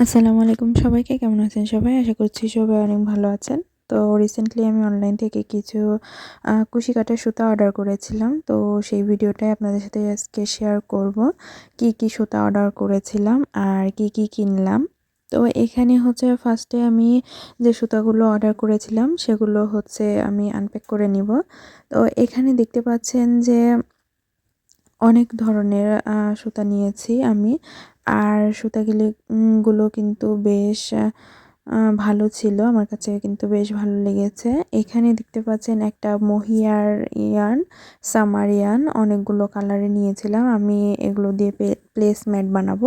আসসালামু আলাইকুম সবাইকে, কেমন আছেন সবাই? আশা করছি সবাই অনেক ভালো আছেন। তো রিসেন্টলি আমি অনলাইন থেকে কিছু কুশি কাটার সুতা অর্ডার করেছিলাম। তো সেই ভিডিওটাই আপনাদের সাথে আজকে শেয়ার করব। কি সুতা অর্ডার করেছিলাম আর কি কিনলাম। তো এখানে হচ্ছে ফার্স্টে আমি যে সুতাগুলো অর্ডার করেছিলাম সেগুলো হচ্ছে আমি আনপ্যাক করে নিব। তো এখানে দেখতে পাচ্ছেন যে অনেক ধরনের সুতা নিয়েছি আমি। আর সুতাগুলি গুলো কিন্তু বেশ ভালো ছিল, আমার কাছে কিন্তু বেশ ভালো লেগেছে। এখানে দেখতে পাচ্ছেন একটা মহিয়ার ইয়ার্ন, সামার ইয়ার্ন, অনেকগুলো কালারে নিয়েছিলাম আমি। এগুলো দিয়ে প্লেসম্যাট বানাবো।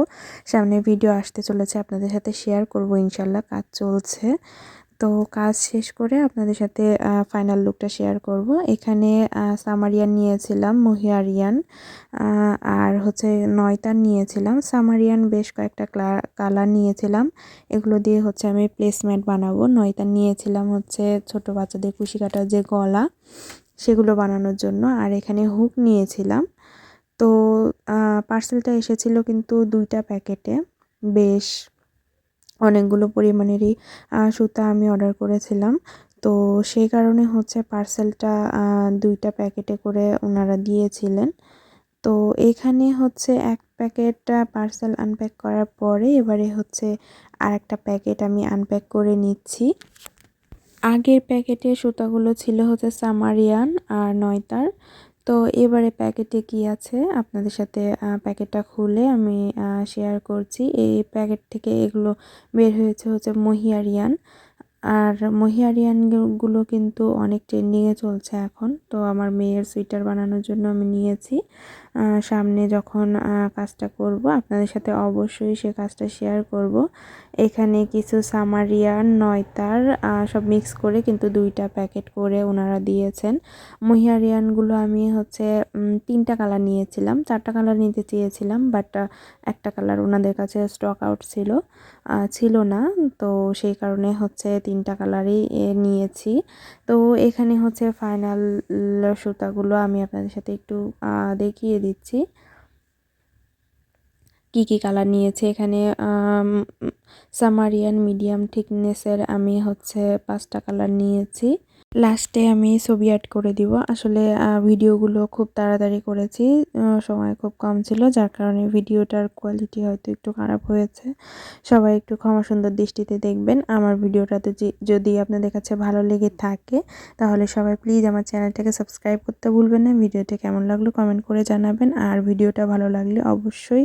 সামনে ভিডিও আসতে চলেছে, আপনাদের সাথে শেয়ার করব ইনশাল্লাহ। কাজ চলছে, তো কাজ শেষ করে আপনাদের সাথে ফাইনাল লুকটা শেয়ার করব। এখানে সামারিয়ান নিয়েছিলাম, মহিয়ারিয়ান, আর হচ্ছে নয়তান নিয়েছিলাম। সামারিয়ান বেশ কয়েকটা কালার নিয়েছিলাম, এগুলো দিয়ে হচ্ছে আমি প্লেসম্যাট বানাবো। নয়তান নিয়েছিলাম হচ্ছে ছোট বাচ্চাদের কুশি কাটার যে গলা, সেগুলো বানানোর জন্য। আর এখানে হুক নিয়েছিলাম। তো পার্সেলটা এসেছিল কিন্তু 2টা প্যাকেটে, বেশ অনেকগুলো পরিমাণেরই সুতা আমি অর্ডার করেছিলাম। তো সেই কারণে হচ্ছে পার্সেলটা 2টা প্যাকেটে করে ওনারা দিয়েছিলেন। তো এখানে হচ্ছে এক প্যাকেট পার্সেল আনপ্যাক করার পরে এবারে হচ্ছে আরেকটা প্যাকেট আমি আনপ্যাক করে নিচ্ছি। আগের প্যাকেটে সুতাগুলো ছিল হচ্ছে সামারিয়ান আর নয়তার। তো এবারে প্যাকেটে কি আছে আপনাদের সাথে প্যাকেটটা খুলে আমি শেয়ার করছি। এই প্যাকেট থেকে এগুলো বের হয়েছে হচ্ছে মহিয়ারিয়ান। আর মহিয়ারিয়ানগুলো কিন্তু অনেক ট্রেন্ডিংয়ে চলছে এখন। তো আমার মেয়ের সুইটার বানানোর জন্য আমি নিয়েছি। সামনে যখন কাজটা করব আপনাদের সাথে অবশ্যই সে কাজটা শেয়ার করব। এখানে কিছু সামারিয়ান, নয়তার সব মিক্স করে কিন্তু 2টা প্যাকেট করে ওনারা দিয়েছেন। মহিয়ারিয়ানগুলো আমি হচ্ছে 3টা কালার নিয়েছিলাম, 4টা কালার নিতে চেয়েছিলাম, বাট একটা কালার ওনাদের কাছে স্টক আউট ছিল না। তো সেই কারণে হচ্ছে 3টা কালারই নিয়েছি। তো এখানে হচ্ছে ফাইনাল সুতাগুলো আমি আপনাদের সাথে একটু দেখিয়ে দিচ্ছি কি কালার নিয়েছে। এখানে সামারিয়ান মিডিয়াম থিকনেসের আমি হচ্ছে 5টা কালার নিয়েছি। লাস্টে আমি ছবি অ্যাড করে দিব। আসলে ভিডিওগুলো খুব তাড়াতাড়ি করেছি, সময় খুব কম ছিল, যার কারণে ভিডিওটার কোয়ালিটি হয়তো একটু খারাপ হয়েছে। সবাই একটু ক্ষমা সুন্দর দৃষ্টিতে দেখবেন। আমার ভিডিওটাতে যদি আপনাদের কাছে ভালো লেগে থাকে তাহলে সবাই প্লিজ আমার চ্যানেলটাকে সাবস্ক্রাইব করতে ভুলবেন না। ভিডিওটা কেমন লাগলো কমেন্ট করে জানাবেন। আর ভিডিওটা ভালো লাগলে অবশ্যই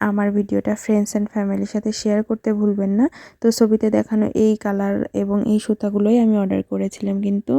আমার ভিডিওটা ফ্রেন্ডস অ্যান্ড ফ্যামিলির সাথে শেয়ার করতে ভুলবেন না। তো ছবিতে দেখানো এই কালার এবং এই সুতাগুলোই আমি অর্ডার করেছিলাম কিন্তু।